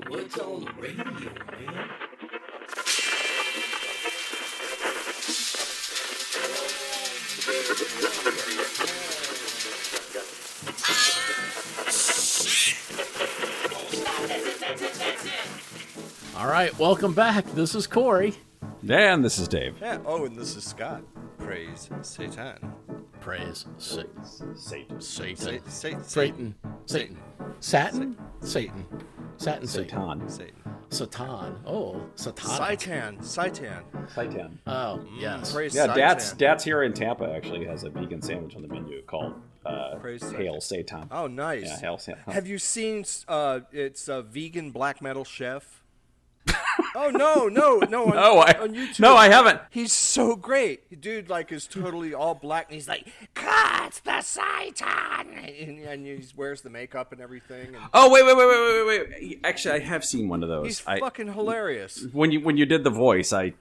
What's on the radio, man? All right, welcome back. This is Corey. And this is Dave. Yeah. Oh, and this is Scott. Praise Satan. Praise Satan. Satan. Satan. Satan. Satan. Satan. Satin? Satan. Satin. Satan. Satan. Satan. Oh, Satan. Satan. Oh, yes. Praise Yeah, Satan. Dad's here in Tampa actually has a vegan sandwich on the menu called Praise Hail Satan. Oh, nice. Yeah, Hail Satan. Have you seen it's a vegan black metal chef? Oh no! On YouTube. No, I haven't. He's so great. Dude, like, is totally all black, and he's like, "Cut the Satan," and he wears the makeup and everything. And Oh wait! Actually, I have seen one of those. he's fucking hilarious. When you did the voice, I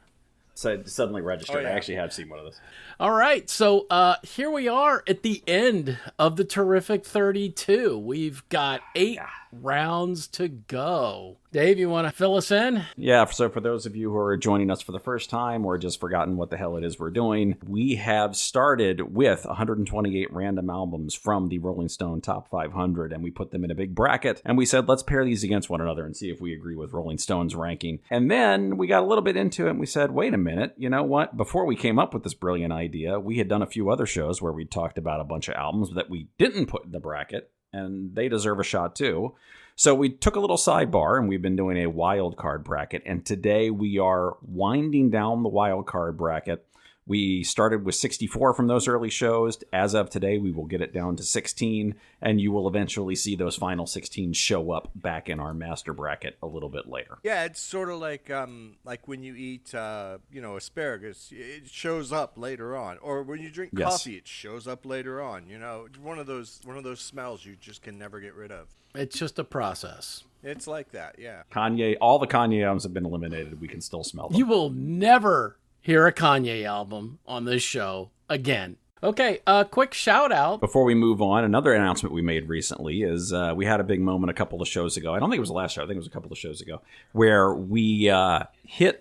suddenly registered. Oh, yeah. I actually have seen one of those. All right, so here we are at the end of the terrific 32. We've got 8 rounds to go. Dave, you want to fill us in? Yeah, so for those of you who are joining us for the first time or just forgotten what the hell it is we're doing, we have started with 128 random albums from the Rolling Stone Top 500, and we put them in a big bracket, and we said, let's pair these against one another and see if we agree with Rolling Stone's ranking. And then we got a little bit into it, and we said, wait a minute, you know what? Before we came up with this brilliant idea, we had done a few other shows where we talked about a bunch of albums that we didn't put in the bracket, and they deserve a shot too. So we took a little sidebar, and we've been doing a wild card bracket. And today we are winding down the wild card bracket. We started with 64 from those early shows. As of today, we will get it down to 16, and you will eventually see those final 16 show up back in our master bracket a little bit later. Yeah, it's sort of like when you eat asparagus, it shows up later on, or when you drink Yes. coffee, it shows up later on. You know, one of those smells you just can never get rid of. It's just a process. It's like that, yeah. All the Kanye albums have been eliminated. We can still smell them. You will never hear a Kanye album on this show again. Okay, a quick shout out. Before we move on, another announcement we made recently is we had a big moment a couple of shows ago. I don't think it was the last show. I think it was a couple of shows ago, where we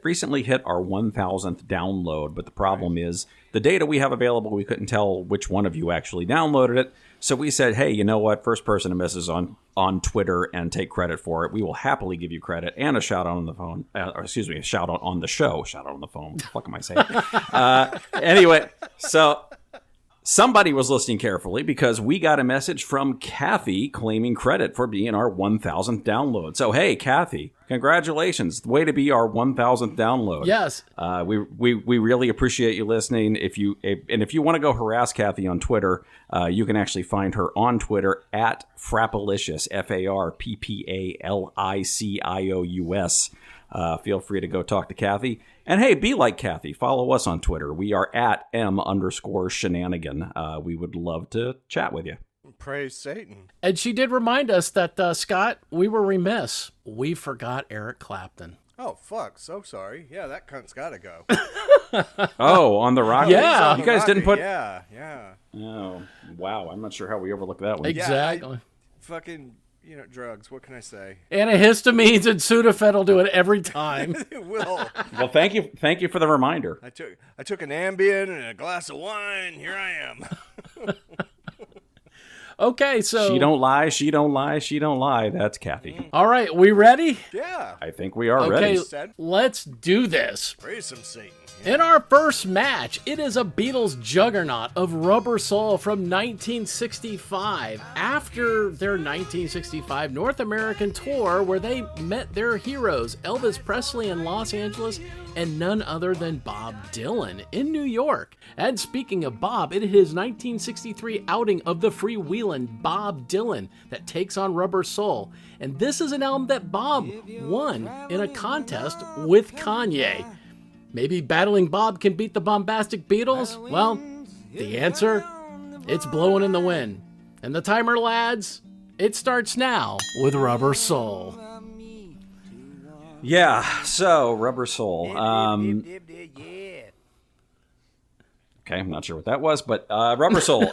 recently hit our 1,000th download. But the problem is the data we have available, we couldn't tell which one of you actually downloaded it. So we said, hey, you know what? First person to message on Twitter and take credit for it, we will happily give you credit and a shout out on the phone. A shout out on the show. Shout out on the phone. What the fuck am I saying? Anyway, so somebody was listening carefully because we got a message from Kathy claiming credit for being our 1,000th download. So, hey, Kathy, congratulations. Way to be our 1,000th download. Yes. We really appreciate you listening. If you want to go harass Kathy on Twitter, you can actually find her on Twitter at Frappalicious, FARPPALICIOUS. Feel free to go talk to Kathy. And hey, be like Kathy. Follow us on Twitter. We are at M_shenanigan. We would love to chat with you. Praise Satan. And she did remind us that, Scott, we were remiss. We forgot Eric Clapton. Oh, fuck. So sorry. Yeah, that cunt's got to go. Oh, on the Rocket? Yeah. You guys didn't put... Yeah. Oh, wow. I'm not sure how we overlooked that one. Exactly. Fucking... drugs. What can I say? Antihistamines and Sudafed will do it every time. It will. Well, thank you for the reminder. I took an Ambien and a glass of wine. Here I am. Okay, so... She don't lie. That's Kathy. All right, we ready? Yeah. I think we are ready. Okay, let's do this. Praise some Satan. In our first match, it is a Beatles juggernaut of Rubber Soul from 1965, after their 1965 North American tour where they met their heroes, Elvis Presley in Los Angeles and none other than Bob Dylan in New York. And speaking of Bob, it is his 1963 outing of the Freewheelin' Bob Dylan that takes on Rubber Soul. And this is an album that Bob won in a contest with Kanye. Maybe battling Bob can beat the bombastic Beatles? Well, the answer? It's blowing in the wind. And the timer, lads, it starts now with Rubber Soul. Yeah, so Rubber Soul. Okay, I'm not sure what that was, but Rubber Soul.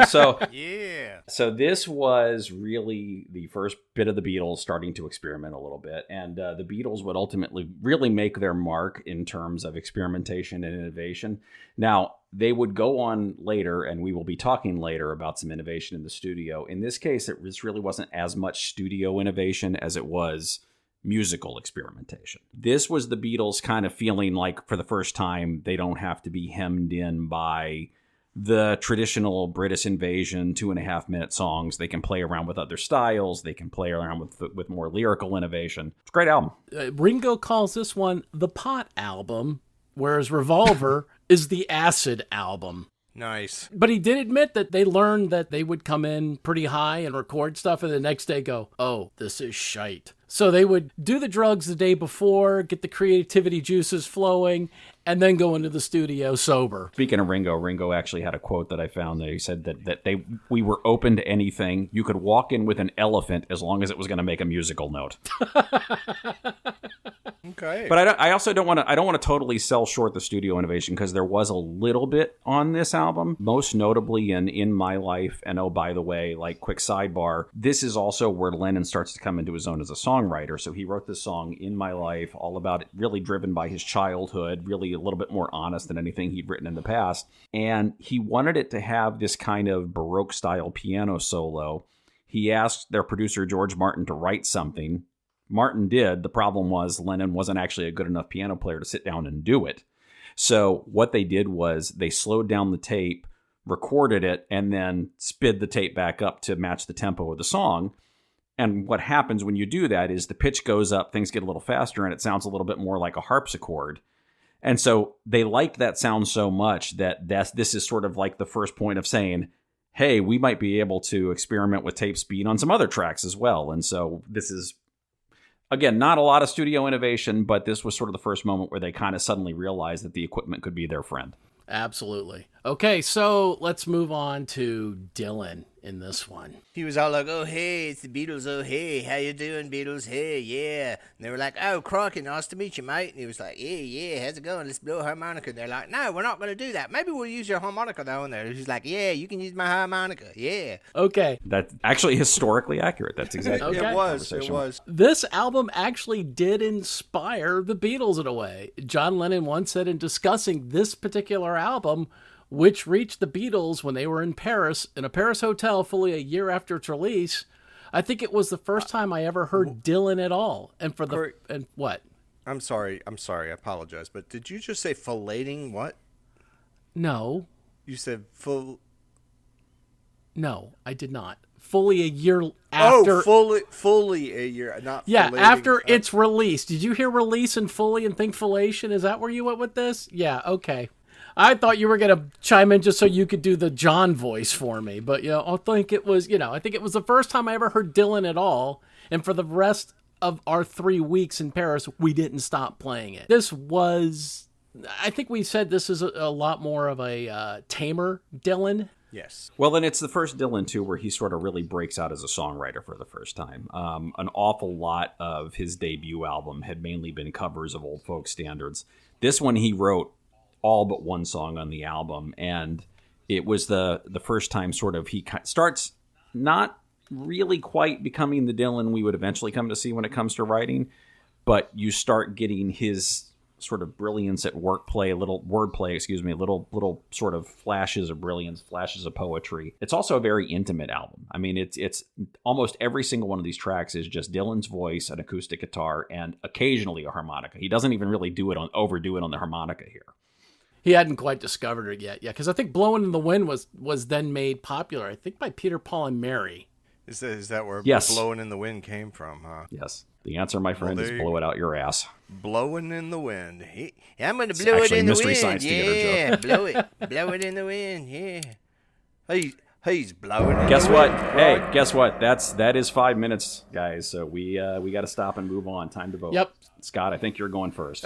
So this was really the first bit of the Beatles starting to experiment a little bit, and the Beatles would ultimately really make their mark in terms of experimentation and innovation. Now, they would go on later, and we will be talking later about some innovation in the studio. In this case, this really wasn't as much studio innovation as it was musical experimentation. This was the Beatles kind of feeling like for the first time they don't have to be hemmed in by the traditional British Invasion 2.5-minute songs. They can play around with other styles. They can play around with more lyrical innovation. It's a great album. Ringo calls this one the Pot album, whereas Revolver is the Acid album. Nice. But he did admit that they learned that they would come in pretty high and record stuff and the next day go, oh, this is shite. So they would do the drugs the day before, get the creativity juices flowing, and then go into the studio sober. Speaking of Ringo actually had a quote that I found that he said that we were open to anything. You could walk in with an elephant as long as it was going to make a musical note. Okay. But I also don't want to totally sell short the studio innovation, because there was a little bit on this album, most notably in My Life. And oh, by the way, like quick sidebar, this is also where Lennon starts to come into his own as a songwriter. So he wrote this song In My Life, all about it, really driven by his childhood, really a little bit more honest than anything he'd written in the past. And he wanted it to have this kind of Baroque style piano solo. He asked their producer George Martin to write something. Martin did. The problem was Lennon wasn't actually a good enough piano player to sit down and do it. So what they did was they slowed down the tape, recorded it, and then sped the tape back up to match the tempo of the song. And what happens when you do that is the pitch goes up, things get a little faster, and it sounds a little bit more like a harpsichord. And so they liked that sound so much that this is sort of like the first point of saying, hey, we might be able to experiment with tape speed on some other tracks as well. And so this is, again, not a lot of studio innovation, but this was sort of the first moment where they kind of suddenly realized that the equipment could be their friend. Absolutely. Okay, so let's move on to Dylan in this one. He was all like, oh, hey, it's the Beatles. Oh, hey, how you doing, Beatles? Hey, yeah. And they were like, oh, crikey, nice to meet you, mate. And he was like, yeah, how's it going? Let's blow a harmonica. And they're like, no, we're not going to do that. Maybe we'll use your harmonica, though. And he's like, yeah, you can use my harmonica. Yeah. Okay. That's actually historically accurate. That's exactly Okay. It was. This album actually did inspire the Beatles in a way. John Lennon once said in discussing this particular album, which reached the Beatles when they were in Paris, in a Paris hotel fully a year after its release. I think it was the first time I ever heard Dylan at all. And and what? I'm sorry, I apologize, but did you just say filleting what? No. You said No, I did not. Fully a year after. Oh, fully a year, not yeah, filleting. after its release. Did you hear release and fully and think fillation? Is that where you went with this? Yeah, okay. I thought you were going to chime in just so you could do the John voice for me. But, I think it was the first time I ever heard Dylan at all. And for the rest of our 3 weeks in Paris, we didn't stop playing it. This was, I think we said this is a lot more of a tamer Dylan. Yes. Well, then it's the first Dylan, too, where he sort of really breaks out as a songwriter for the first time. An awful lot of his debut album had mainly been covers of old folk standards. This one he wrote all but one song on the album, and it was the first time sort of he starts not really quite becoming the Dylan we would eventually come to see when it comes to writing, but you start getting his sort of brilliance at wordplay, little sort of flashes of brilliance, flashes of poetry. It's also a very intimate album. I mean, it's almost every single one of these tracks is just Dylan's voice, an acoustic guitar, and occasionally a harmonica. He doesn't even really overdo it on the harmonica here. He hadn't quite discovered it yet. Yeah, because I think Blowin' in the Wind was then made popular, I think by Peter, Paul, and Mary. Is that where Yes. Blowin' in the Wind came from, huh? Yes. The answer, my friend, is blow it out your ass. Blowin' in the wind. I'm going to blow it actually in the Mystery wind. Science Theater Yeah, joke. blow it. Blow it in the wind, yeah. He's blowing in Guess the what? wind. Hey, guess what? That is 5 minutes, guys. So we got to stop and move on. Time to vote. Yep. Scott, I think you're going first.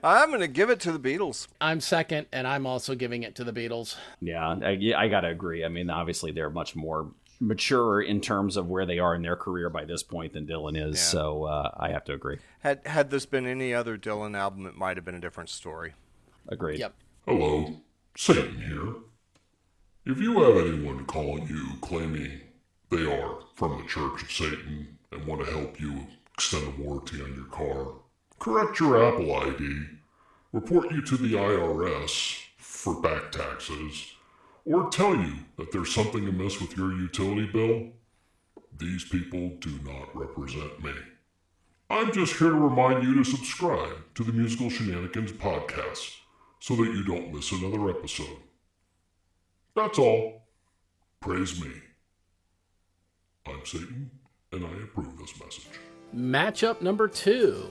I'm going to give it to the Beatles. I'm second, and I'm also giving it to the Beatles. Yeah, I got to agree. I mean, obviously, they're much more mature in terms of where they are in their career by this point than Dylan is. Yeah. So I have to agree. Had this been any other Dylan album, it might have been a different story. Agreed. Yep. Hello, Satan here. If you have anyone calling you claiming they are from the Church of Satan and want to help you extend a warranty on your car, correct your Apple ID, report you to the IRS for back taxes, or tell you that there's something amiss with your utility bill, these people do not represent me. I'm just here to remind you to subscribe to the Musical Shenanigans podcast so that you don't miss another episode. That's all. Praise me. I'm Satan, and I approve this message. Matchup number 2.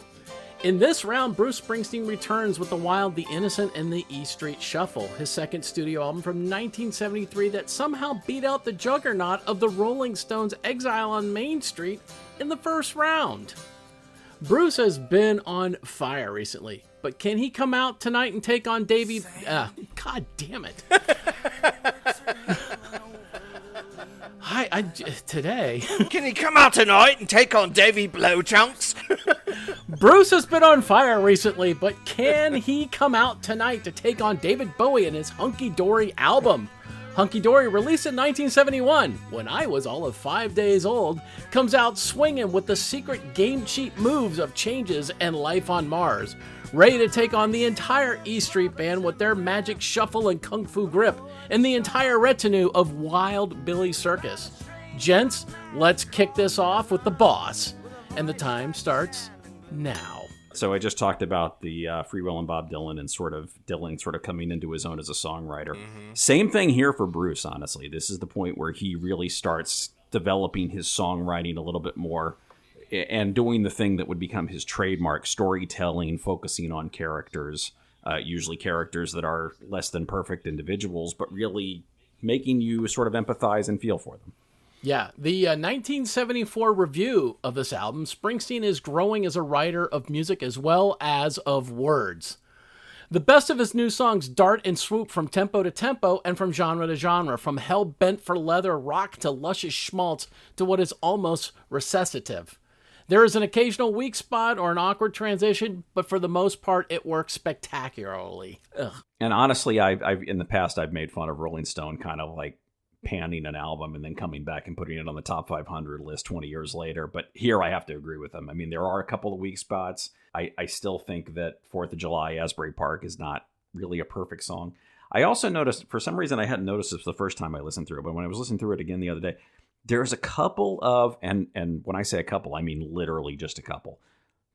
In this round, Bruce Springsteen returns with The Wild, the Innocent, and the E Street Shuffle, his second studio album from 1973 that somehow beat out the juggernaut of the Rolling Stones' Exile on Main Street in the first round. Bruce has been on fire recently, but can he come out tonight and take on Davey... God damn it. Today... Can he come out tonight and take on Davy Blowchunks? Bruce has been on fire recently, but can he come out tonight to take on David Bowie and his Hunky Dory album? Hunky Dory, released in 1971, when I was all of 5 days old, comes out swinging with the secret game cheat moves of Changes and Life on Mars, ready to take on the entire E Street Band with their magic shuffle and kung fu grip, and the entire retinue of Wild Billy Circus. Gents, let's kick this off with the boss, and the time starts now. So I just talked about the Freewheelin Bob Dylan and Dylan sort of coming into his own as a songwriter. Mm-hmm. Same thing here for Bruce, honestly. This is the point where he really starts developing his songwriting a little bit more and doing the thing that would become his trademark, storytelling, focusing on characters, usually characters that are less than perfect individuals, but really making you sort of empathize and feel for them. Yeah, the 1974 review of this album, Springsteen is growing as a writer of music as well as of words. The best of his new songs dart and swoop from tempo to tempo and from genre to genre, from hell-bent for leather rock to luscious schmaltz to what is almost recitative. There is an occasional weak spot or an awkward transition, but for the most part, it works spectacularly. Ugh. And honestly, I've in the past, I've made fun of Rolling Stone kind of like panning an album and then coming back and putting it on the top 500 list 20 years later. But here I have to agree with them. I mean, there are a couple of weak spots. I still think that 4th of July, Asbury Park is not really a perfect song. I also noticed, for some reason I hadn't noticed this the first time I listened through it, but when I was listening through it again the other day, there's a couple of, and when I say a couple, I mean literally just a couple.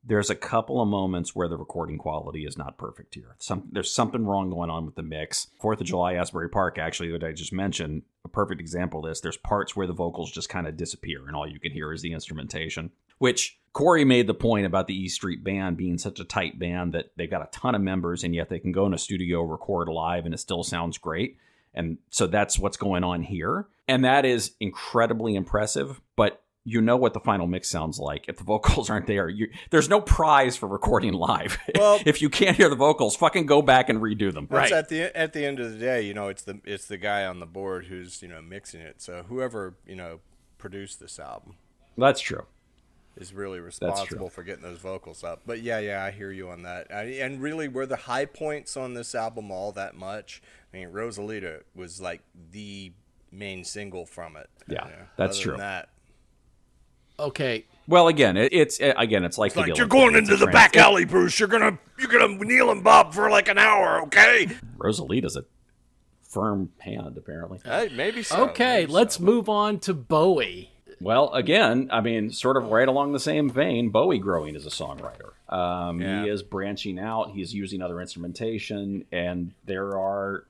There's a couple of moments where the recording quality is not perfect here. There's something wrong going on with the mix. 4th of July, Asbury Park, actually, that I just mentioned, a perfect example of this. There's parts where the vocals just kind of disappear and all you can hear is the instrumentation, which Corey made the point about the E Street Band being such a tight band that they've got a ton of members and yet they can go in a studio, record live, and it still sounds great. And so that's what's going on here. And that is incredibly impressive, but you know what the final mix sounds like. If the vocals aren't there, there's no prize for recording live. Well, if you can't hear the vocals, fucking go back and redo them. Right. At the end of the day, it's the guy on the board who's, mixing it. So whoever, produced this album. That's true. Is really responsible for getting those vocals up. But yeah, I hear you on that. And really, were the high points on this album all that much? I mean, Rosalita was like the main single from it. Yeah, that's true. That. Okay. Well, again, it's like you're going into the back alley, Bruce. You're gonna kneel and bob for like an hour, okay? Rosalita's a firm hand, apparently. Maybe so. Okay, let's move on to Bowie. Well, again, I mean, sort of right along the same vein, Bowie growing as a songwriter. He is branching out. He's using other instrumentation, and there are,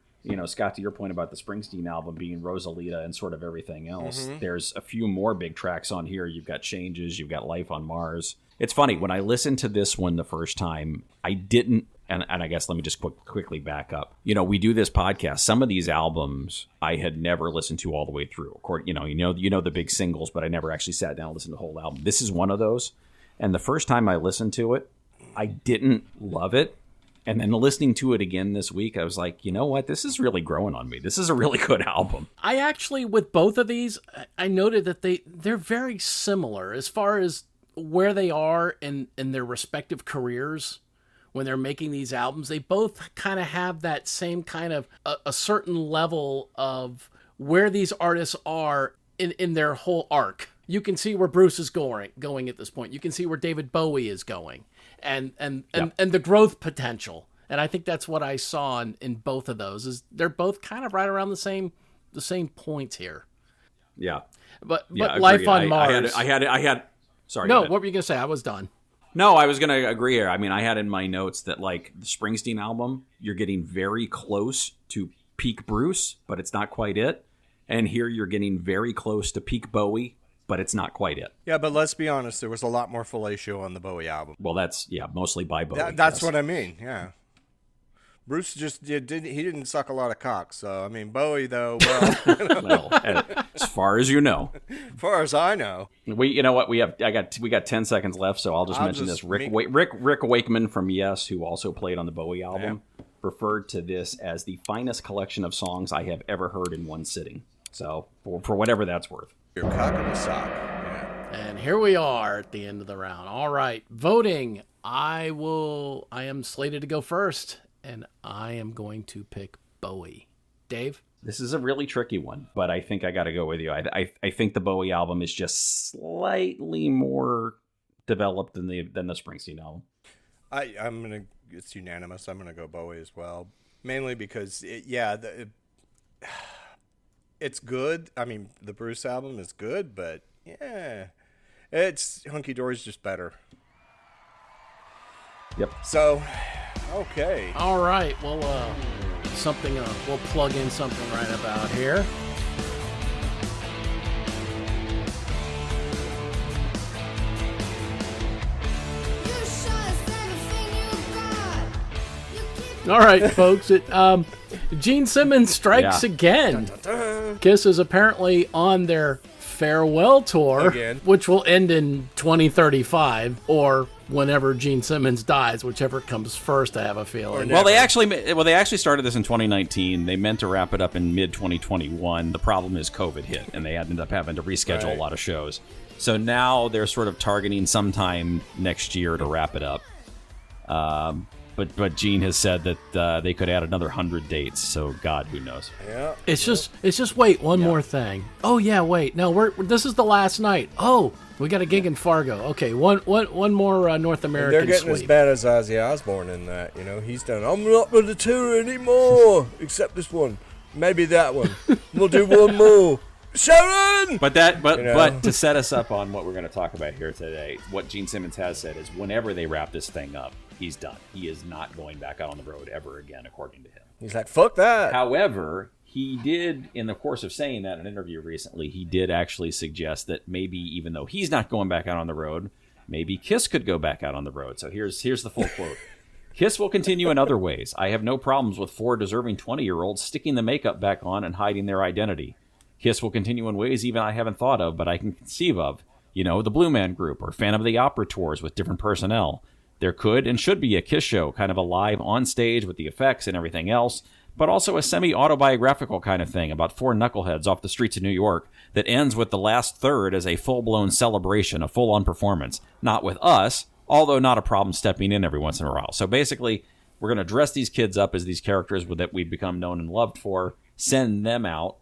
Scott, to your point about the Springsteen album being Rosalita and sort of everything else, there's a few more big tracks on here. You've got Changes, you've got Life on Mars. It's funny, when I listened to this one the first time, I didn't, and I guess let me just quickly back up. We do this podcast. Some of these albums I had never listened to all the way through. Of course, you know the big singles, but I never actually sat down and listened to the whole album. This is one of those. And the first time I listened to it, I didn't love it. And then listening to it again this week, I was like, you know what? This is really growing on me. This is a really good album. I actually, with both of these, I noted that they're very similar as far as where they are in their respective careers. when they're making these albums, they both kind of have that same kind of a certain level of where these artists are in their whole arc. You can see where Bruce is going at this point. You can see where David Bowie is going, and the growth potential. And I think that's what I saw in both of those. Is they're both kind of right around the same points here. Yeah. But yeah, Life on Mars. I had. Sorry. No, what were you gonna say? I was done. No, I was going to agree here. I mean, I had in my notes that, like, the Springsteen album, you're getting very close to peak Bruce, but it's not quite it. And here you're getting very close to peak Bowie, but it's not quite it. Yeah, but let's be honest, there was a lot more fellatio on the Bowie album. Well, that's, mostly by Bowie. That's what I mean, yeah. Bruce just didn't suck a lot of cock, so, I mean, Bowie, though, well... Well, as far as you know. As far as I know. You know what, we got 10 seconds left, so I'll just mention this. Rick Wakeman from Yes, who also played on the Bowie album, referred to this as the finest collection of songs I have ever heard in one sitting. So, for whatever that's worth. Your cock in a sock. Yeah. And here we are at the end of the round. All right, voting. I am slated to go first, and I am going to pick Bowie. Dave? This is a really tricky one, but I think I got to go with you. I think the Bowie album is just slightly more developed than the Springsteen album. It's unanimous. I'm gonna go Bowie as well, mainly because it's good. I mean, the Bruce album is good, but yeah, it's Hunky Dory's just better. Yep. So, okay. All right. Well, we'll plug in something right about here. All right, folks. Gene Simmons strikes again. Dun, dun, dun. Kiss is apparently on their farewell tour, which will end in 2035 or whenever Gene Simmons dies, whichever comes first. I have a feeling. Well, they actually started this in 2019. They meant to wrap it up in mid 2021. The problem is COVID hit, and they ended up having to reschedule a lot of shows. So now they're sort of targeting sometime next year to wrap it up. But Gene has said that they could add another 100 dates. So God, who knows? Yeah. It's just wait one more thing. Oh yeah, wait. No, this is the last night. Oh, we got a gig in Fargo. Okay, one more North American. They're getting sweep. as bad as Ozzy Osbourne in that. He's done. I'm not going to tour anymore, except this one. Maybe that one. We'll do one more. Sharon! But to set us up on what we're going to talk about here today, what Gene Simmons has said is whenever they wrap this thing up, he's done. He is not going back out on the road ever again, according to him. He's like, fuck that. However, he did, in the course of saying that in an interview recently, he did actually suggest that maybe even though he's not going back out on the road, maybe Kiss could go back out on the road. So here's the full quote. Kiss will continue in other ways. I have no problems with 4 deserving 20-year-olds sticking the makeup back on and hiding their identity. Kiss will continue in ways even I haven't thought of, but I can conceive of. The Blue Man Group or Phantom of the Opera tours with different personnel. There could and should be a Kiss show, kind of a live on stage with the effects and everything else, but also a semi-autobiographical kind of thing about 4 knuckleheads off the streets of New York that ends with the last third as a full-blown celebration, a full-on performance. Not with us, although not a problem stepping in every once in a while. So basically, we're going to dress these kids up as these characters that we've become known and loved for, send them out.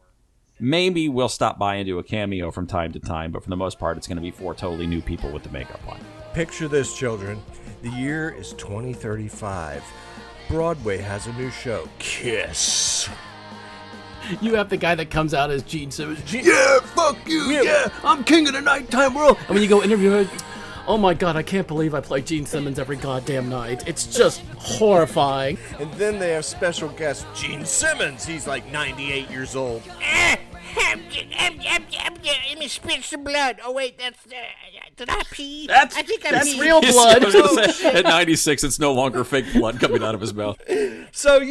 Maybe we'll stop by and do a cameo from time to time, but for the most part, it's going to be 4 totally new people with the makeup on. Picture this, children. The year is 2035. Broadway has a new show, Kiss. You have the guy that comes out as Gene Simmons. Yeah, fuck you. Yeah, I'm king of the nighttime world. And when you go interview him, oh my God, I can't believe I play Gene Simmons every goddamn night. It's just horrifying. And then they have special guest Gene Simmons. He's like 98 years old. Let me spit some blood. Oh wait, did I pee? I think I peed. Real blood. At 96, it's no longer fake blood coming out of his mouth. So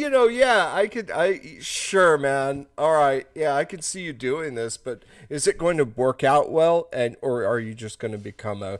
sure, man. All right, yeah, I could see you doing this, but is it going to work out well, or are you just going to become a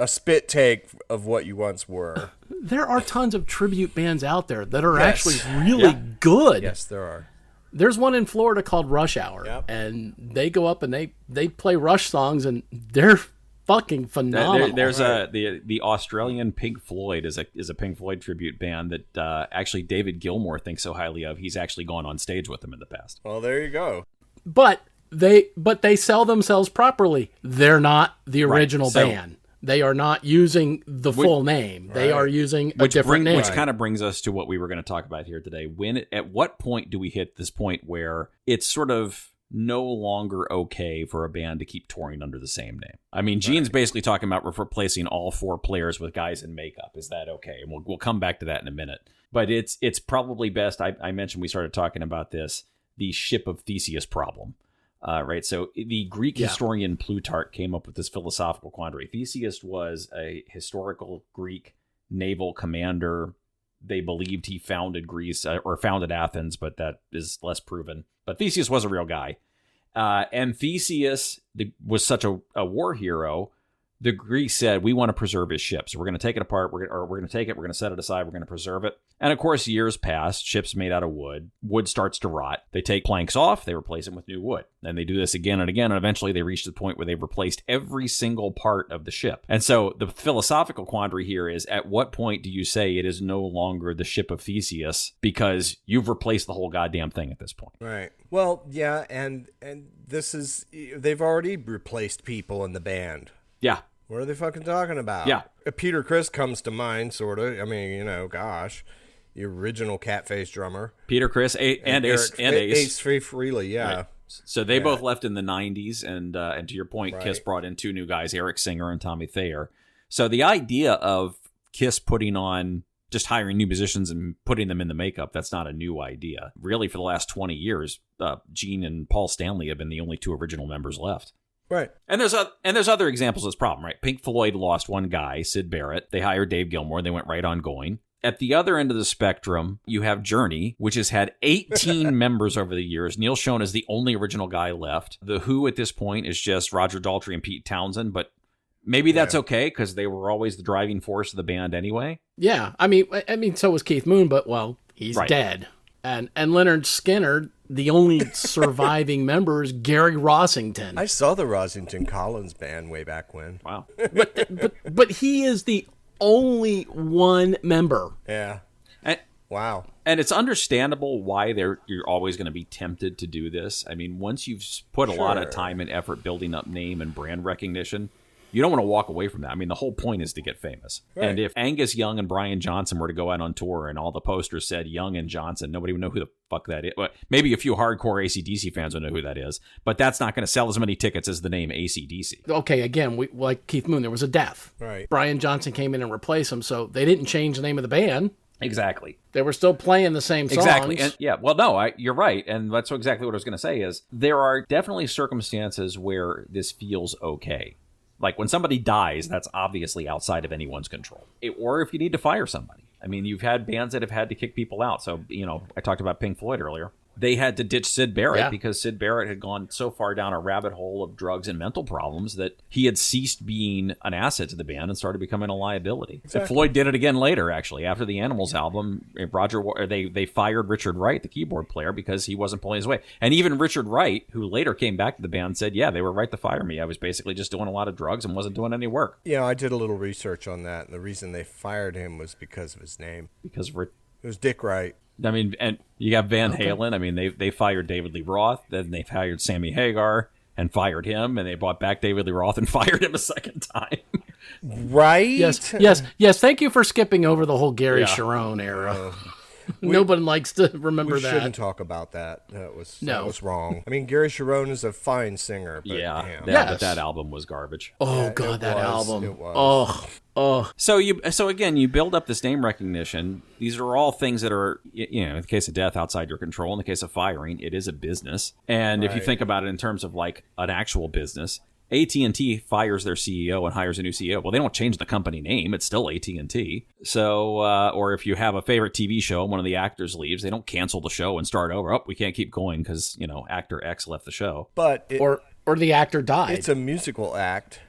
spit take of what you once were? There are tons of tribute bands out there that are actually really good. Yes, there are. There's one in Florida called Rush Hour, and they go up and they play Rush songs, and they're fucking phenomenal. There's the Australian Pink Floyd is a Pink Floyd tribute band that actually David Gilmour thinks so highly of. He's actually gone on stage with them in the past. Well, there you go. But they sell themselves properly. They're not the original band. They are not using the full name. They are using a different name. Which kind of brings us to what we were going to talk about here today. At what point do we hit this point where it's sort of no longer okay for a band to keep touring under the same name? I mean, Gene's basically talking about replacing all 4 players with guys in makeup. Is that okay? And we'll come back to that in a minute. But it's probably best. I mentioned we started talking about this, the ship of Theseus problem. Right. So the Greek historian Plutarch came up with this philosophical quandary. Theseus was a historical Greek naval commander. They believed he founded Greece or founded Athens, but that is less proven. But Theseus was a real guy. And Theseus was such a war hero. The Greeks said, we want to preserve his ship. So we're going to take it apart. We're going to take it. We're going to set it aside. We're going to preserve it. And of course, years pass. Ships made out of wood. Wood starts to rot. They take planks off. They replace them with new wood. And they do this again and again. And eventually they reach the point where they've replaced every single part of the ship. And so the philosophical quandary here is, at what point do you say it is no longer the ship of Theseus because you've replaced the whole goddamn thing at this point? Right. Well, yeah. And this is, they've already replaced people in the band. Yeah. What are they fucking talking about? Yeah. Peter Criss comes to mind, sort of. I mean, gosh, the original Catface drummer. Peter Criss and Ace. Ace Frehley, yeah. Right. So they both left in the 90s, and to your point, Kiss brought in 2 new guys, Eric Singer and Tommy Thayer. So the idea of Kiss just hiring new musicians and putting them in the makeup, that's not a new idea. Really, for the last 20 years, Gene and Paul Stanley have been the only 2 original members left. Right. And there's other examples of this problem, right? Pink Floyd lost one guy, Sid Barrett. They hired Dave Gilmour. They went right on going. At the other end of the spectrum, you have Journey, which has had 18 members over the years. Neil Schon is the only original guy left. The Who at this point is just Roger Daltrey and Pete Townsend, but maybe that's okay because they were always the driving force of the band anyway. Yeah, I mean, so was Keith Moon, but he's dead. And Leonard Skinner, the only surviving member, is Gary Rossington. I saw the Rossington Collins band way back when. Wow. But he is the only one member. Yeah. Wow. And it's understandable why you're always going to be tempted to do this. I mean, once you've put a lot of time and effort building up name and brand recognition, you don't want to walk away from that. I mean, the whole point is to get famous. Right. And if Angus Young and Brian Johnson were to go out on tour and all the posters said Young and Johnson, nobody would know who the fuck that is. Well, maybe a few hardcore AC/DC fans would know who that is, but that's not going to sell as many tickets as the name AC/DC. Okay, again, like Keith Moon, there was a death. Right. Brian Johnson came in and replaced him, so they didn't change the name of the band. Exactly. They were still playing the same songs. Exactly. And, you're right. And that's exactly what I was going to say is there are definitely circumstances where this feels okay. Like when somebody dies, that's obviously outside of anyone's control. Or if you need to fire somebody. I mean, you've had bands that have had to kick people out. So, I talked about Pink Floyd earlier. They had to ditch Sid Barrett because Sid Barrett had gone so far down a rabbit hole of drugs and mental problems that he had ceased being an asset to the band and started becoming a liability. Exactly. And Floyd did it again later, actually. After the Animals album, they fired Richard Wright, the keyboard player, because he wasn't pulling his weight. And even Richard Wright, who later came back to the band, said, yeah, they were right to fire me. I was basically just doing a lot of drugs and wasn't doing any work. Yeah, I did a little research on that, and the reason they fired him was because of his name. Because it was Dick Wright. I mean, and you got Van Halen. I mean, they fired David Lee Roth. Then they hired Sammy Hagar and fired him. And they brought back David Lee Roth and fired him a second time. Right? Yes. Thank you for skipping over the whole Gary Sharon era. Nobody likes to remember that. We shouldn't talk about that. That was wrong. I mean, Gary Sharon is a fine singer. But, but that album was garbage. Oh, God, that album. It was. Oh. So again, you build up this name recognition. These are all things that are, in the case of death, outside your control. In the case of firing, it is a business. And if you think about it in terms of like an actual business, AT&T fires their CEO and hires a new CEO. Well, they don't change the company name. It's still AT&T. So, or if you have a favorite TV show and one of the actors leaves, they don't cancel the show and start over. Oh, we can't keep going because, actor X left the show. But or the actor died. It's a musical act.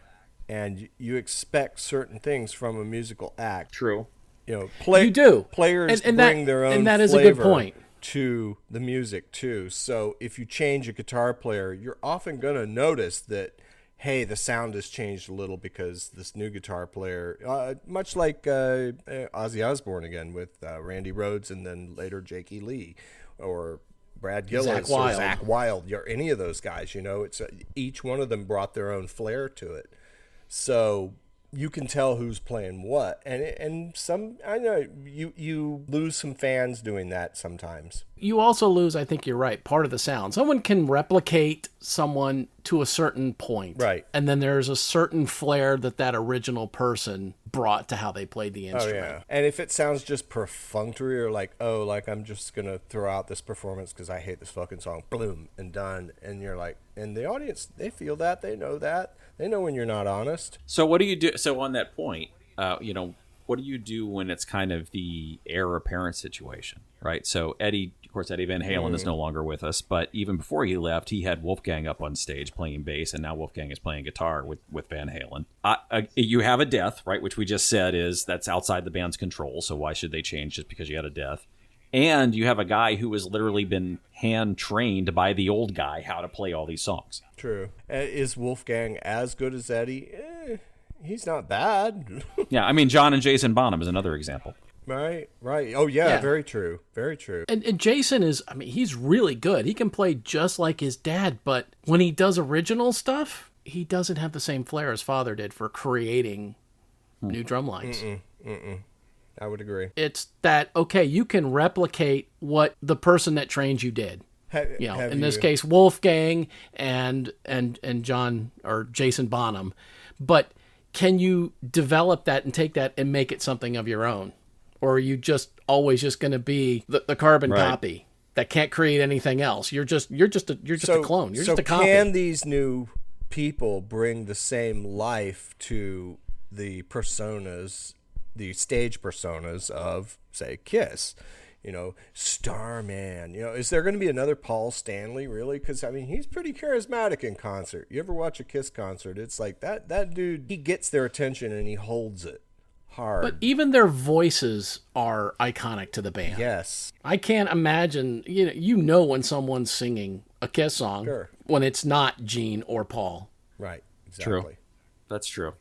And you expect certain things from a musical act. True. You do. Players bring their own and that is flavor a good point. To the music, too. So if you change a guitar player, you're often going to notice that, hey, the sound has changed a little because this new guitar player, much like Ozzy Osbourne again with Randy Rhoads and then later Jakey Lee or Brad Gillis or Zach Wilde, or any of those guys, it's each one of them brought their own flair to it. So you can tell who's playing what, and some, I know you lose some fans doing that sometimes. You also lose, I think you're right, part of the sound. Someone can replicate someone to a certain point. Right. And then there's a certain flair that original person brought to how they played the instrument. Oh, yeah. And if it sounds just perfunctory or like I'm just going to throw out this performance because I hate this fucking song, bloom, and done. And you're like, and the audience, they feel that, they know that. They know when you're not honest. So what do you do? So on that point, what do you do when it's kind of the heir apparent situation, right? So Eddie Van Halen is no longer with us, but even before he left, he had Wolfgang up on stage playing bass, and now Wolfgang is playing guitar with Van Halen. You have a death, right, which we just said that's outside the band's control, so why should they change just because you had a death? And you have a guy who has literally been hand-trained by the old guy how to play all these songs. True. Is Wolfgang as good as Eddie? He's not bad. Yeah, I mean, John and Jason Bonham is another example. Right. Oh, yeah, very true. Very true. And Jason is, I mean, he's really good. He can play just like his dad, but when he does original stuff, he doesn't have the same flair his father did for creating new drum lines. I would agree. It's that, okay, you can replicate what the person that trained you did. In this case, Wolfgang and John or Jason Bonham. But can you develop that and take that and make it something of your own? Or are you just always just going to be the carbon copy that can't create anything else? You're just a clone. You're just a copy. So can these new people bring the same life to the personas, the stage personas of, say, Kiss? Starman. Is there going to be another Paul Stanley, really? Because, I mean, he's pretty charismatic in concert. You ever watch a Kiss concert? It's like that dude, he gets their attention and he holds it hard. But even their voices are iconic to the band. Yes. I can't imagine, when someone's singing a Kiss song when it's not Gene or Paul. Right. Exactly. True. That's true.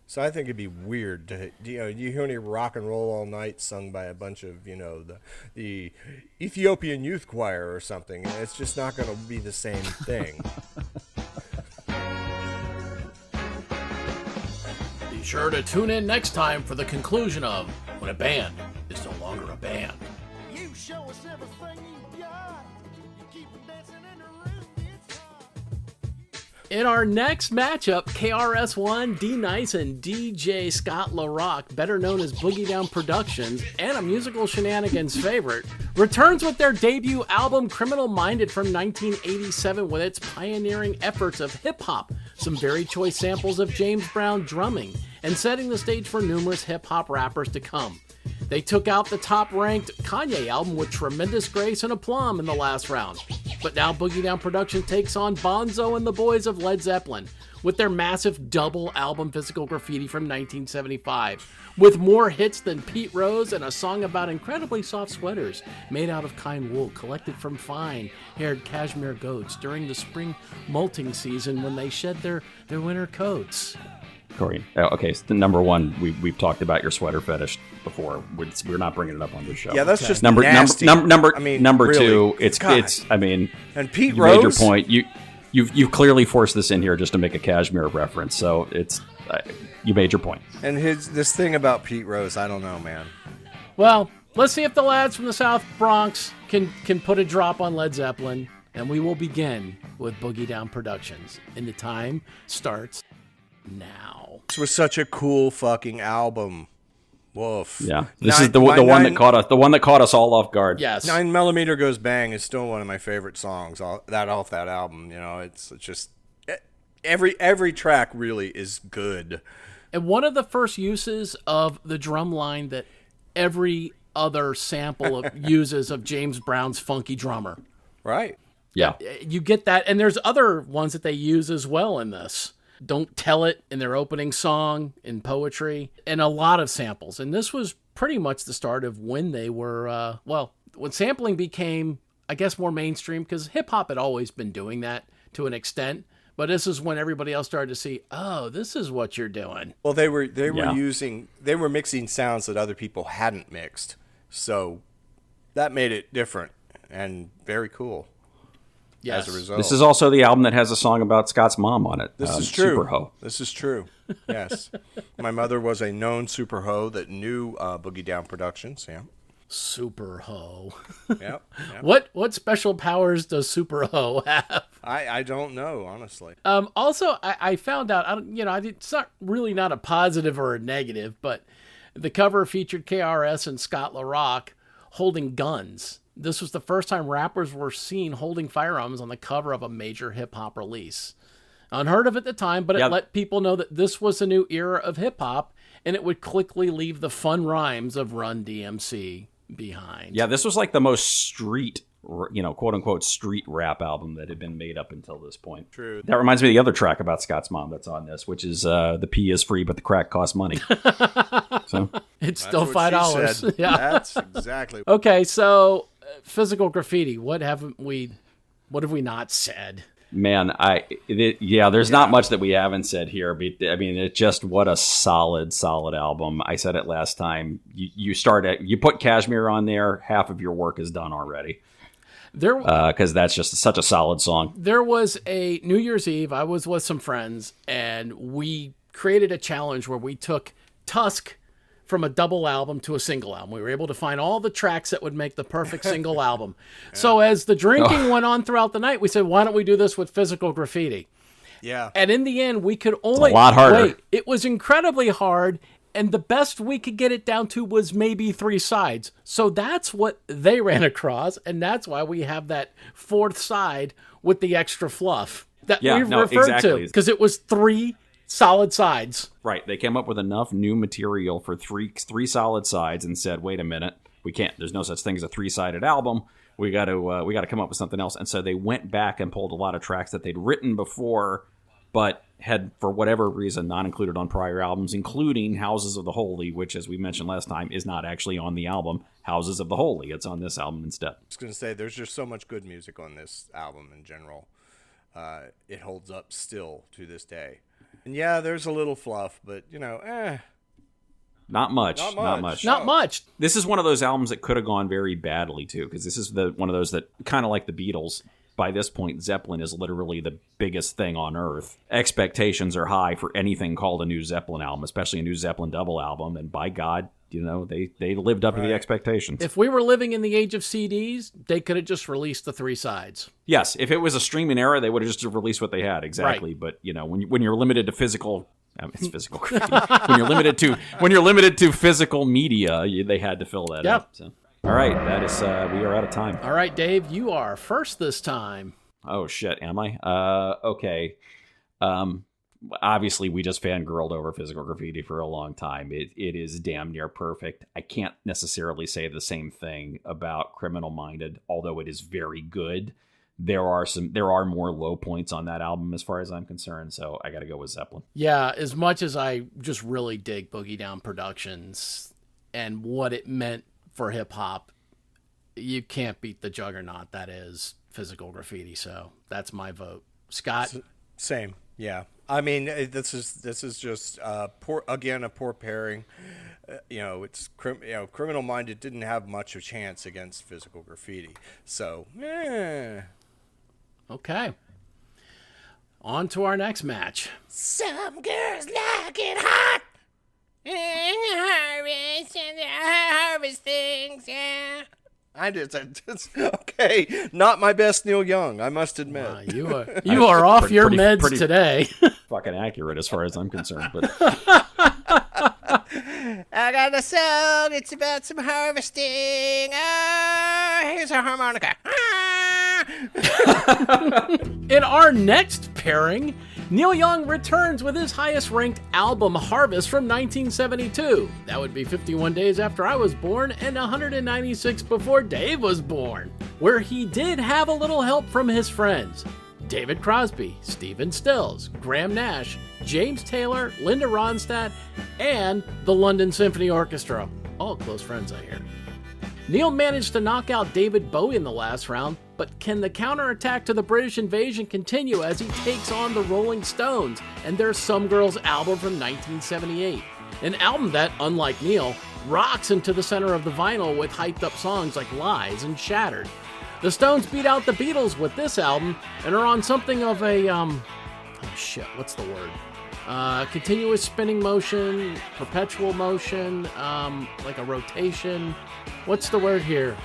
So I think it'd be weird to, you hear any Rock and Roll All Night sung by a bunch of, the Ethiopian Youth Choir or something. And it's just not going to be the same thing. Be sure to tune in next time for the conclusion of When a Band is No Longer a Band. You show us everything you got. You keep dancing in the room. It's hot. In our next matchup, KRS-One, D Nice, and DJ Scott LaRock, better known as Boogie Down Productions, and a musical shenanigans favorite, returns with their debut album Criminal Minded from 1987 with its pioneering efforts of hip-hop, some very choice samples of James Brown drumming, and setting the stage for numerous hip-hop rappers to come. They took out the top-ranked Kanye album with tremendous grace and aplomb in the last round. But now Boogie Down Production takes on Bonzo and the Boys of Led Zeppelin with their massive double album Physical Graffiti from 1975, with more hits than Pete Rose and a song about incredibly soft sweaters made out of kind wool collected from fine-haired cashmere goats during the spring molting season when they shed their winter coats. Corey. Okay, so number one, we've talked about your sweater fetish before. We're not bringing it up on this show. Yeah, that's just number nasty. Number I mean, number really. two. It's I mean, and Pete you Rose made your point. You've clearly forced this in here just to make a cashmere reference. So it's you made your point. And this thing about Pete Rose, I don't know, man. Well, let's see if the lads from the South Bronx can put a drop on Led Zeppelin, and we will begin with Boogie Down Productions. And the time starts now. This was such a cool fucking album. Woof. Yeah, this is the one that caught us. The one that caught us all off guard. Yes. 9mm Goes Bang is still one of my favorite songs. Off that album. It's just every track really is good. And one of the first uses of the drum line that every other sample uses of James Brown's Funky Drummer. Right. Yeah. You get that, and there's other ones that they use as well in this. Don't Tell It in their opening song, in Poetry, and a lot of samples. And this was pretty much the start of when they were, when sampling became, I guess, more mainstream, because hip-hop had always been doing that to an extent, But this is when everybody else started to see, oh, this is what you're doing. Well, they were Yeah. mixing sounds that other people hadn't mixed, so that made it different and very cool. Yes. As a result, This is also the album that has a song about Scott's mom on it. This is true. Super Ho. This is true. Yes, my mother was a known super hoe that knew Boogie Down Productions. Yeah. Super Ho. Yep. What special powers does Super Ho have? I don't know, honestly. Also, I found out, it's not a positive or a negative, but the cover featured KRS and Scott LaRock holding guns. This was the first time rappers were seen holding firearms on the cover of a major hip-hop release. Unheard of at the time, but it let people know that this was a new era of hip-hop, and it would quickly leave the fun rhymes of Run DMC behind. Yeah, this was like the most street, quote-unquote street rap album that had been made up until this point. True. That reminds me of the other track about Scott's mom that's on this, which is the pee is free, but the crack costs money. So It's still That's what she $5. said. Yeah. That's exactly. Okay, so Physical Graffiti. What have we not said? Man, there's not much that we haven't said here. But, I mean, it's just what a solid album. I said it last time. You put Cashmere on there, half of your work is done already. Because that's just such a solid song. There was a New Year's Eve. I was with some friends, and we created a challenge where we took Tusk from a double album to a single album. We were able to find all the tracks that would make the perfect single album. So as the drinking went on throughout the night, we said, why don't we do this with Physical Graffiti? Yeah. And in the end, we could only... a lot harder. Wait, it was incredibly hard, and the best we could get it down to was maybe 3 sides. So that's what they ran across, and that's why we have that 4th side with the extra fluff that we've referred to. Because it was 3 solid sides. Right. They came up with enough new material for three solid sides and said, wait a minute, we can't. There's no such thing as a 3-sided album. We got to come up with something else. And so they went back and pulled a lot of tracks that they'd written before, but had, for whatever reason, not included on prior albums, including Houses of the Holy, which, as we mentioned last time, is not actually on the album Houses of the Holy. It's on this album instead. I was going to say, there's just so much good music on this album in general. It holds up still to this day. And yeah, there's a little fluff, but, Not much. Not much. This is one of those albums that could have gone very badly, too, because this is one of those that, kind of like the Beatles, by this point, Zeppelin is literally the biggest thing on Earth. Expectations are high for anything called a new Zeppelin album, especially a new Zeppelin double album, and by God, they lived up to the expectations. If we were living in the age of CDs, they could have just released the 3 sides. Yes, if it was a streaming era, they would have just released what they had, exactly. Right. But, when you're limited to physical... it's physical. when you're limited to physical media, they had to fill that up. So. All right, that is we are out of time. All right, Dave, you are first this time. Oh shit, am I? Okay. Obviously, we just fangirled over Physical Graffiti for a long time. It is damn near perfect. I can't necessarily say the same thing about Criminal Minded, although it is very good. There are more low points on that album as far as I'm concerned, so I got to go with Zeppelin. Yeah, as much as I just really dig Boogie Down Productions and what it meant for hip hop, you can't beat the juggernaut that is Physical Graffiti. So that's my vote. Scott, same. Yeah, I mean this is just a poor pairing. It's Criminal Minded didn't have much of a chance against Physical Graffiti. So, Okay. On to our next match. Some girls like it hot. Harvest things, yeah. Okay. Not my best Neil Young, I must admit. You are off your meds pretty today. Fucking accurate as far as I'm concerned. But I got a song. It's about some harvesting. Here's a harmonica. In our next pairing, Neil Young returns with his highest-ranked album, Harvest, from 1972. That would be 51 days after I was born and 196 before Dave was born, where he did have a little help from his friends. David Crosby, Stephen Stills, Graham Nash, James Taylor, Linda Ronstadt, and the London Symphony Orchestra. All close friends, I hear. Neil managed to knock out David Bowie in the last round, But can the counterattack to the British invasion continue as he takes on the Rolling Stones and their Some Girls album from 1978? An album that, unlike Neil, rocks into the center of the vinyl with hyped up songs like Lies and Shattered. The Stones beat out the Beatles with this album and are on something of a, what's the word? Continuous spinning motion, perpetual motion, like a rotation. What's the word here?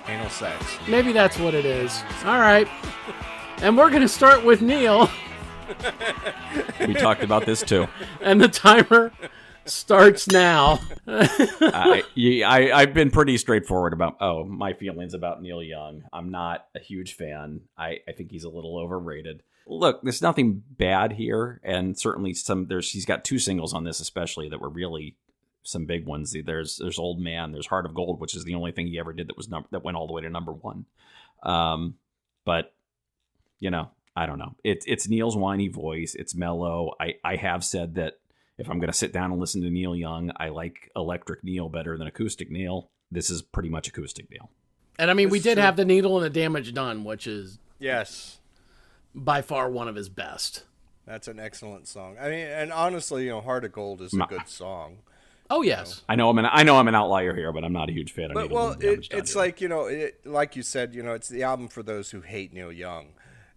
Anal sex. Maybe that's what it is. All right. And we're going to start with Neil. We talked about this too. And the timer starts now. I've been pretty straightforward about my feelings about Neil Young. I'm not a huge fan. I think he's a little overrated. Look, there's nothing bad here, and certainly he's got 2 singles on this especially that were really some big ones. There's Old Man, there's Heart of Gold, which is the only thing he ever did that went all the way to number 1. But I don't know. It's Neil's whiny voice. It's mellow. I have said that if I'm going to sit down and listen to Neil Young, I like electric Neil better than acoustic Neil. This is pretty much acoustic Neil. And I mean, we did have The Needle and the Damage Done, which is by far one of his best. That's an excellent song. I mean, and honestly, Heart of Gold is a good song. Oh yes, I know I'm an outlier here, but I'm not a huge fan of Neil. Well, it's like like you said, it's the album for those who hate Neil Young.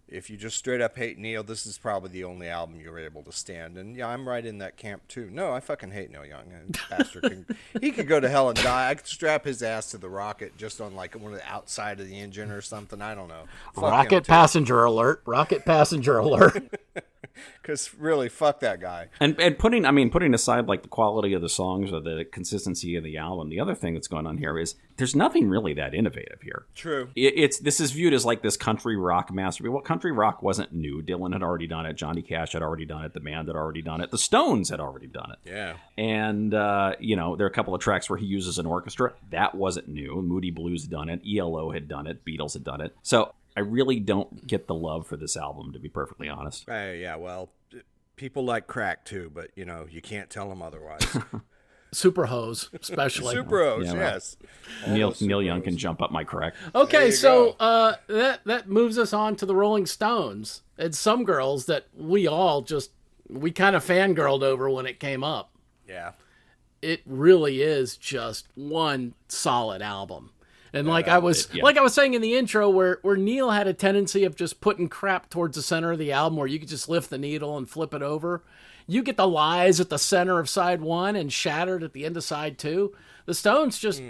If you just straight up hate Neil, this is probably the only album you're able to stand. And yeah, I'm right in that camp too. No, I fucking hate Neil Young. He could go to hell and die. I could strap his ass to the rocket just on like one of the outside of the engine or something. I don't know. Rocket passenger alert! Rocket passenger alert! Because really, fuck that guy. And putting aside like the quality of the songs or the consistency of the album, the other thing that's going on here is there's nothing really that innovative here. True. This is viewed as like this country rock masterpiece. Well, country rock wasn't new. Dylan had already done it. Johnny Cash had already done it. The band had already done it. The Stones had already done it. Yeah. And there are a couple of tracks where he uses an orchestra. That wasn't new. Moody Blues had done it. ELO had done it. Beatles had done it. So I really don't get the love for this album, to be perfectly honest. Yeah, well, people like crack too, but you can't tell them otherwise. Super Hose, especially. Super Hose, yes. Neil Young can jump up my crack. Okay, so that moves us on to the Rolling Stones. It's Some Girls that we kind of fangirled over when it came up. Yeah. It really is just one solid album. And like I was saying in the intro, where Neil had a tendency of just putting crap towards the center of the album, where you could just lift the needle and flip it over. You get the Lies at the center of side 1 and Shattered at the end of side 2. The Stones just,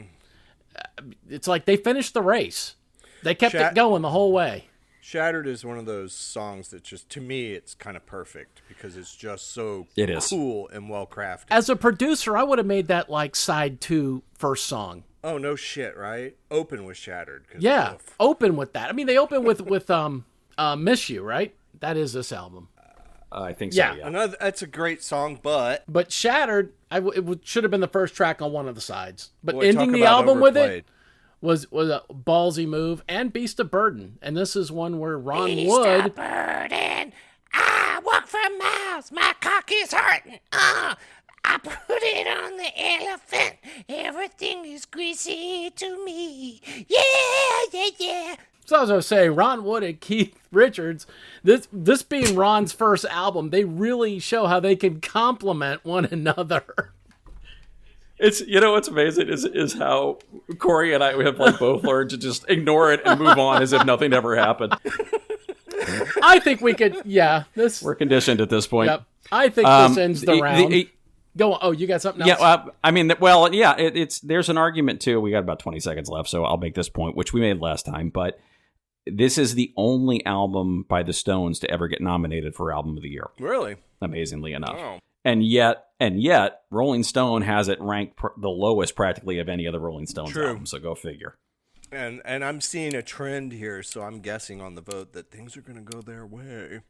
it's like they finished the race. They kept it going the whole way. Shattered is one of those songs that just, to me, it's kind of perfect because it's just so cool and well crafted. As a producer, I would have made that like side 2 first song. Oh, no shit, right? Open with Shattered. Yeah, open with that. I mean, they open with Miss You, right? That is this album. I think so, yeah. That's a great song, but Shattered, should have been the first track on one of the sides. But ending the album with it was a ballsy move, and Beast of Burden. And this is one where Ron Wood... Beast of Burden, I walk for miles, my cock is hurting, I put it on the elephant. Everything is greasy to me. Yeah. So as I was saying, Ron Wood and Keith Richards, this being Ron's first album, they really show how they can complement one another. It's what's amazing is how Corey and I have both learned to just ignore it and move on as if nothing ever happened. I think we could. Yeah, we're conditioned at this point. Yep. I think this ends the round. Go on. Oh, you got something else? Yeah, there's an argument too. We got about 20 seconds left, so I'll make this point, which we made last time, but this is the only album by the Stones to ever get nominated for Album of the Year. Really? Amazingly enough. Oh. And yet, Rolling Stone has it ranked the lowest practically of any other Rolling Stones album, so go figure. And I'm seeing a trend here, so I'm guessing on the vote that things are going to go their way.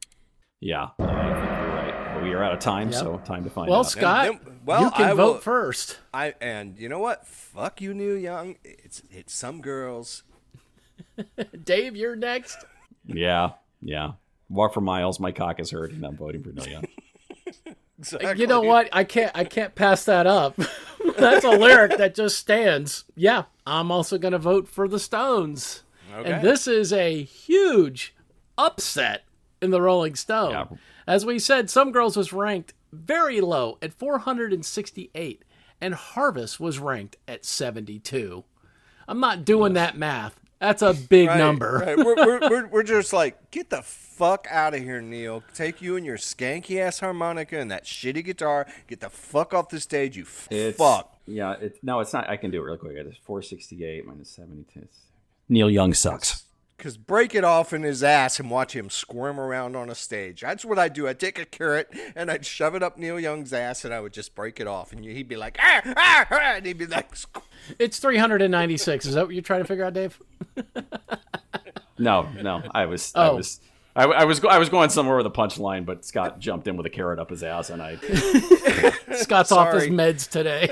Yeah, I think you're right. But we are out of time, so time to find out. Well, Scott, you can vote first. And you know what? Fuck you, Neil Young. It's Some Girls. Dave, you're next. Yeah. Walk for miles, my cock is hurt, and I'm voting for Neil Young. Exactly. You know what? I can't pass that up. That's a lyric that just stands. Yeah, I'm also going to vote for the Stones. Okay. And this is a huge upset in the Rolling Stone. Yeah. As we said, Some Girls was ranked very low at 468, and Harvest was ranked at 72. I'm not doing that math. That's a big number. Right. We're just like, get the fuck out of here, Neil. Take you and your skanky ass harmonica and that shitty guitar. Get the fuck off the stage, you fuck. Yeah, it's not. I can do it real quick. It's 468 minus 72. Neil Young sucks. Because break it off in his ass and watch him squirm around on a stage. That's what I'd do. I'd take a carrot and I'd shove it up Neil Young's ass and I would just break it off. And he'd be like, ah, ah, ah, and he'd be like, It's 396. Is that what you're trying to figure out, Dave? No. I was going somewhere with a punchline, but Scott jumped in with a carrot up his ass, and I. Scott's off his meds today.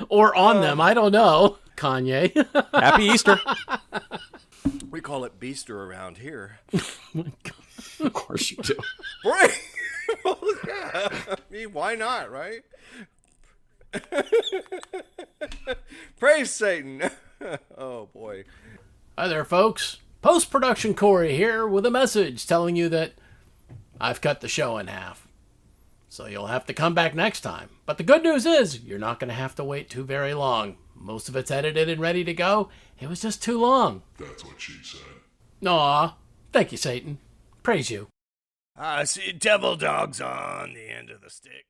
Or on them. I don't know. Kanye. Happy Easter. we call it Beaster around here. Of course you do. Right. Well, yeah. I mean, why not, right? Praise Satan. Oh, boy. Hi there, folks. Post-production Corey here with a message telling you that I've cut the show in half. So you'll have to come back next time. But the good news is you're not going to have to wait too very long. Most of it's edited and ready to go. It was just too long. That's what she said. Aw. Thank you, Satan. Praise you. I see devil dogs on the end of the stick.